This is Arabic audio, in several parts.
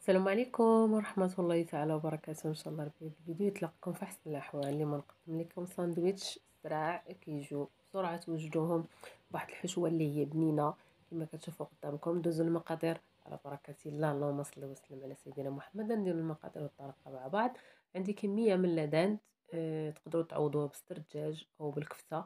السلام عليكم ورحمة الله تعالى وبركاته. ان شاء الله ربي هذا الفيديو يتلقاكم في احسن الاحوال. اليوم نقدم لكم ساندويتش سراع كيجيو بسرعة توجدوهم بواحد الحشوة اللي هي بنينة كما كتشوفوا قدامكم. ندوزو المقادير على بركة الله. اللهم صل وسلم على سيدنا محمد. نديرو المقادير والطريقة مع بعض. عندي كمية من اللدان، تقدروا تعوضوها بصدر الدجاج او بالكفتة.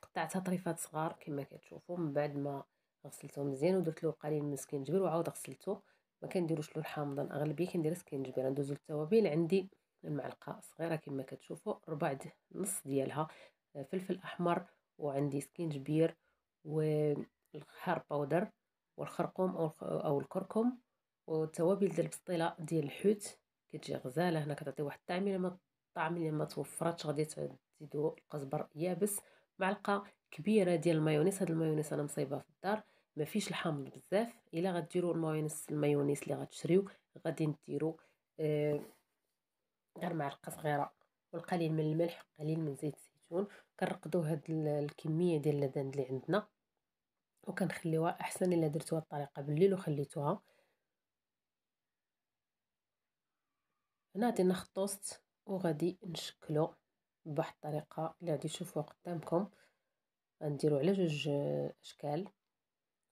قطعتها طريفات صغار كما كتشوفوا. من بعد ما غسلته مزيان ودرت له قليل من السكينجبير وعاود غسلته. ما كنديروش له الحامضه، اغلبيه كندير سكينجبير. ندوزو للتوابل. عندي المعلقه صغيره كما كتشوفوا، ربع نص ديالها فلفل احمر، وعندي سكينجبير والخار باودر والخرقوم او الكركم، والتوابل ديال البسطيله ديال الحوت كتجي غزاله. هنا كتعطي واحد الطعم اللي ما توفراتش. غادي تزيدوا القزبر يابس، معلقه كبيره ديال المايونيز. هاد المايونيز انا مصايبه في الدار، ما فيش الحامض بزاف. الا غديروا المايونيز اللي غتشريو غادي ديروا غير معلقه صغيره، والقليل من الملح، قليل من زيت الزيتون. كنرقدوا هاد الكميه ديال اللدان اللي عندنا وكنخليوها. احسن الا درتوها الطريقه بالليل وخليتوها. هنا غادي ناخذ طوست وغادي نشكلو بواحد الطريقه اللي غادي تشوفوها قدامكم. غنديرو على جوج اشكال.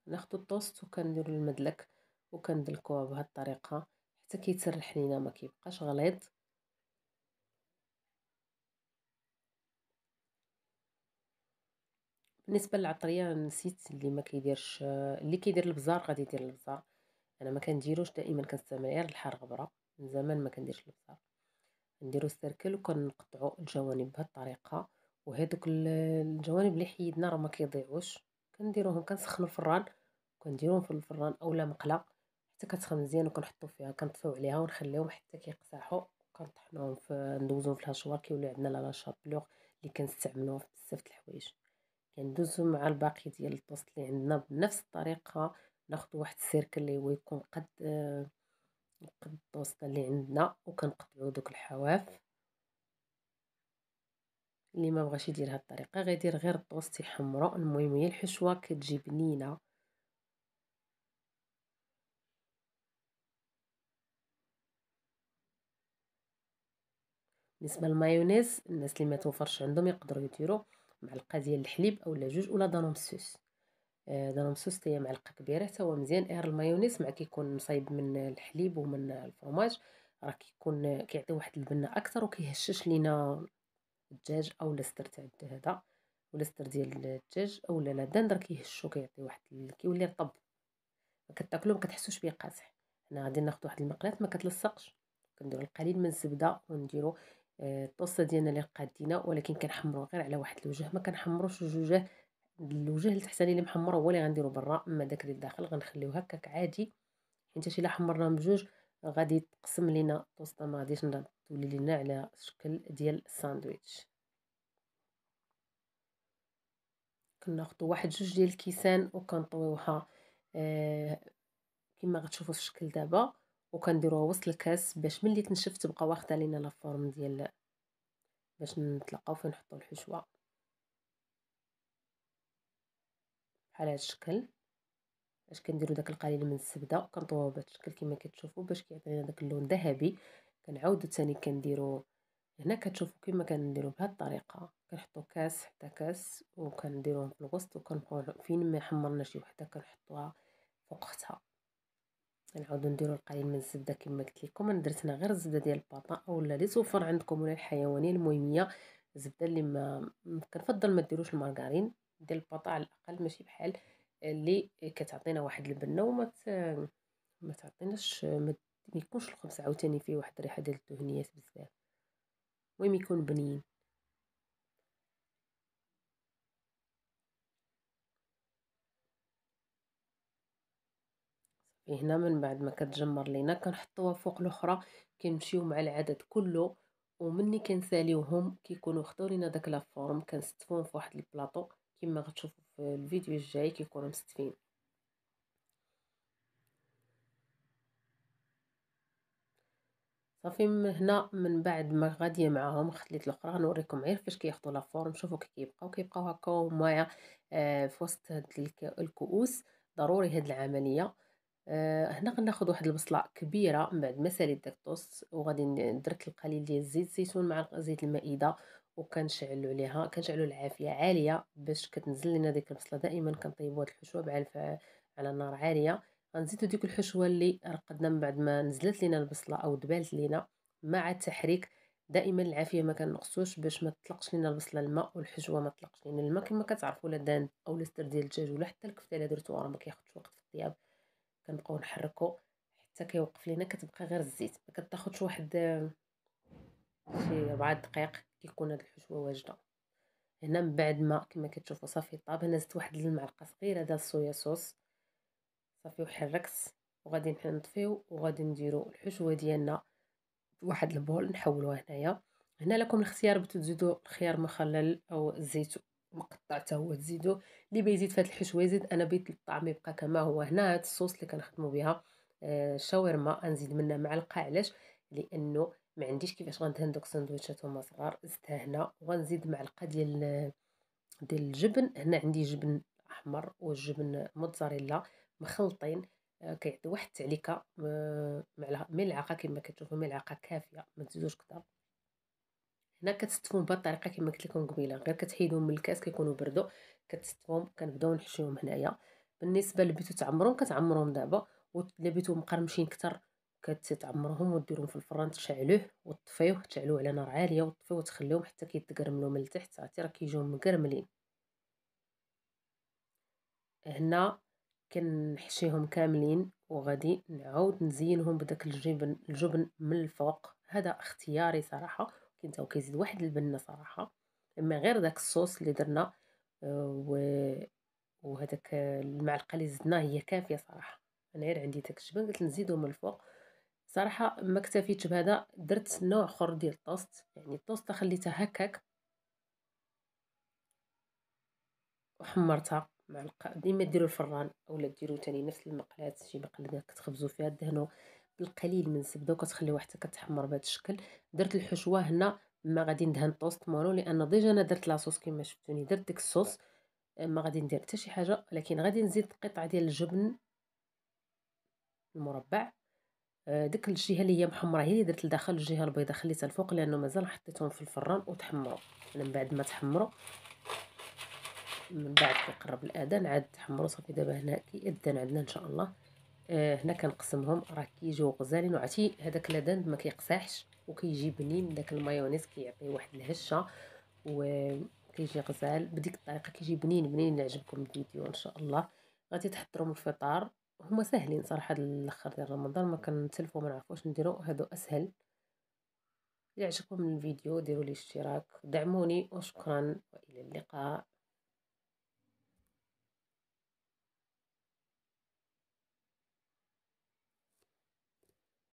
ناخدو الطوست وكنديرو المدلك وكندلكوها بهاد الطريقه حتى كيتسرح لينا ما كيبقاش غليظ. بالنسبه للعطريه نسيت اللي ما كيديرش، اللي كيدير البزار غادي يدير البزار. انا ما كنديروش، دائما كنستعمل غير الحار غبره. من زمان ما كنديرش البزار. نديرو السيركل وكنقطعو الجوانب بهاد الطريقه. وهذوك الجوانب اللي حيدنا راه ما كيضيعوش. كنديروهم كنسخنوا الفران، وكنديروهم في الفران اولا مقله حتى كتسخن مزيان، وكنحطو فيها كنطفيو عليها ونخليهم حتى كيقصاحوا. كنطحنوهم ندوزوهم في الهشوار كيوليو عندنا لا شابلوغ اللي كنستعملوه في بزاف د الحوايج. كندوزو مع الباقي ديال الطوست اللي عندنا بنفس الطريقه. ناخذ واحد السيركل اللي هو يكون قد الطوسطه اللي عندنا، وكنقطعوا دوك الحواف. اللي ما بغاش يدير هاد الطريقه غيدير غير الطوست يحمرو. المهم هي الحشوه كتجي بنينه. بالنسبه للمايونيز، الناس اللي ما توفرش عندهم يقدروا يديروا معلقه ديال الحليب اولا جوج، ولا دانومسوس. دانومسوس هي معلقه كبيره حتى هو مزيان. غير المايونيز مع كيكون مصايب من الحليب ومن الفرماج راه كيكون كيعطي واحد البنه اكثر، وكيهشش لينا الدجاج اولا الصدر تاع هذا، ولا الصدر ديال الدجاج اولا لا دندر كيهشو كيعطي واحد كيولي رطب. كتاكلو ما كتحسوش بيه قاصح. هنا غادي ناخذ واحد المقله ما كتلصقش. كنديروا القليل من الزبده ونديروا الطوسه ديالنا اللي قادينه، ولكن كنحمروا غير على واحد الوجه. ما كنحمروش الوجه التحتاني اللي محمر هو اللي غنديرو برا، اما داك اللي الداخل غنخليوه هكاك عادي. حيت الا حمرناه بجوج غادي تقسم لينا الطوسطه، ما غاديش تولي لينا على شكل ديال الساندويتش. كناخذوا واحد جوج ديال الكيسان وكنطويوها كما غتشوفوا في الشكل دابا، وكنديروها وسط الكاس باش ملي تنشف تبقى واخده لينا لا فورم ديال باش نتلقاو فين نحطوا الحشوه بحال هذا الشكل. باش كنديروا داك القليل من الزبده وكنطويوه بهذا الشكل كما كتشوفوا باش كيعطينا داك اللون ذهبي. كنعاودو ثاني كنديروا هنا كتشوفوا كما كنديروا بهذه الطريقه. كنحطوا كاس حتى كاس وكنديروهم في الوسط، وكنبقاو فين ما حمرنا شي وحده كنحطوها فوق اختها. كنعاودو نديرو القليل من الزبده كما قلت لكم. انا درت هنا غير الزبده ديال الباطا اولا اللي توفر عندكم ولا الحيوانيه. المهم هي الزبده اللي ما كنفضل ما ديروش المارغرين ديال الباطا على الاقل، ماشي بحال اللي كتعطينا واحد البنه ما تعطيناش ما يكونش الخبز عاوتاني فيه واحد الريحه ديال الدهنيات بزاف. المهم يكون بنين. هنا من بعد ما كتجمر لينا كنحطوها فوق الاخرى. كنمشيو مع العدد كله، ومني كنساليوهم كيكونوا خداو لينا داك لا فورم. كنستفوهم في واحد البلاطو كما غتشوفوا في الفيديو الجاي كيكونوا مستفين. صافي هنا من بعد ما غاديه معاهم خليت الاخرى نوريكم غير فاش كياخذوا لا فورم. شوفوا كيبقاو هكا هما في وسط هاد الكؤوس. ضروري هاد العمليه هنا غناخد واحد البصلة كبيرة من بعد ما ساليت داك الطوست، وغادي درت القليل ديال الزيت الزيتون مع زيت المائدة، وكنشعلو عليها كنشعلو العافية عالية باش كتنزل لينا ديك البصلة. دائما كنطيبو هاد الحشوة على نار عالية. غنزيدو ديك الحشوة اللي رقدنا من بعد ما نزلت لينا البصلة او دبالت لينا مع التحريك. دائما العافية ما كنقصوش باش ما تطلقش لينا البصلة الماء والحشوة ما تطلقش لينا الماء. كما كتعرفوا لا دان او لا ديال الدجاج ولا حتى الكفته الا درتوها راه ما كياخدش وقت في الطياب. كنبقاو نحركو حتى كيوقف لينا، كتبقى غير الزيت، ما كتاخدش واحد شي 4 دقائق كيكون هاد الحشوه واجده. هنا من بعد ما كما كتشوفوا صافي طاب، هنا زدت واحد المعلقه صغيره ديال الصويا صوص صافي وحركت. وغادي نطفيو وغادي نديرو الحشوه ديالنا واحد البول نحولوها هنايا. هنا لكم الاختيار بغيتو تزيدوا الخيار مخلل او الزيت مقطع حتى هو تزيدوا. اللي بيزيد في هذه الحشوه يزيد، انا بغيت الطعم يبقى كما هو. هنا هاد الصوص اللي كنخدموا بها الشاورما غنزيد منها معلقه. علاش؟ لانه ما عنديش كيفاش غندهن دوك السندويشات هما صغار. زدتها هنا وغنزيد معلقه ديال الجبن. هنا عندي جبن احمر وجبن موتزاريلا مخلطين. كيعطي واحد التعليكه. ملعقه كما كتشوفوا، ملعقه كافيه ما تزيدوش كثر. هنا كتستفهم بهذه الطريقه كما قلت لكم قبيله، غير كتحيدهم من الكاس كيكونوا بردوا كتستفهم. كنبداو نحشيهم هنايا. بالنسبه اللي بغيتو تعمروهم كتعمروهم دابا، واللي بغيتو مقرمشين كتر كتعمروهم وديروهم في الفران تشعلوه وتطفيوه، تشعلوه على نار عاليه وتطفيوه وتخليوهم حتى كيتقرملوا من التحت. عرفتي راه كيجيو مقرملين. هنا كنحشيهم كاملين وغادي نعاود نزينهم بداك الجبن من الفوق. هذا اختياري صراحه. كاين تا كيزيد واحد البنه صراحه، اما غير داك الصوص اللي درنا وهذاك المعلقه اللي زدناه هي كافيه صراحه. انا غير عندي داك الجبن قلت نزيدو من الفوق. صراحه ما اكتفيتش بهذا، درت نوع اخر ديال الطوست. يعني الطوست خليته هكاك وحمرتها معلقه. ديما ديروا الفران اولا ديروا تاني نفس المقلاه، شي مقله كتخبزوا فيها، دهنوا بالقليل من الزبده وكتخليوها حتى كتحمر بهذا الشكل. درت الحشوه هنا ما غادي ندهن طوست مالو، لان ديجا انا درت لاصوص كما شفتوني درت ديك الصوص. ما غادي ندير حتى شي حاجه، لكن غادي نزيد قطعه ديال الجبن المربع. ديك الجهه اللي هي محمره هي اللي درت لداخل، الجهه البيضاء خليتها الفوق لانه مازال حطيتهم في الفران وتحمروا. من بعد ما تحمروا من بعد كيقرب الاذان عاد تحمروا صافي. دابا هنا كيأذن عندنا ان شاء الله. هنا كنقسمهم راه كيجيو غزالين. وعرفتي هذاك الاذان ما كيقساحش وكيجي بنين. داك المايونيز كيعطي واحد الهشه وكيجي غزال بديك الطريقه، كيجي بنين بنين. يعجبكم الفيديو ان شاء الله. غادي تحضروا من الفطار. هما ساهلين صراحه. الاخر ديال رمضان ما كنتسلفوا ما نعرفوش نديرو، هادو اسهل. يعجبكم الفيديو ديروا لي اشتراك، دعموني وشكرا والى اللقاء.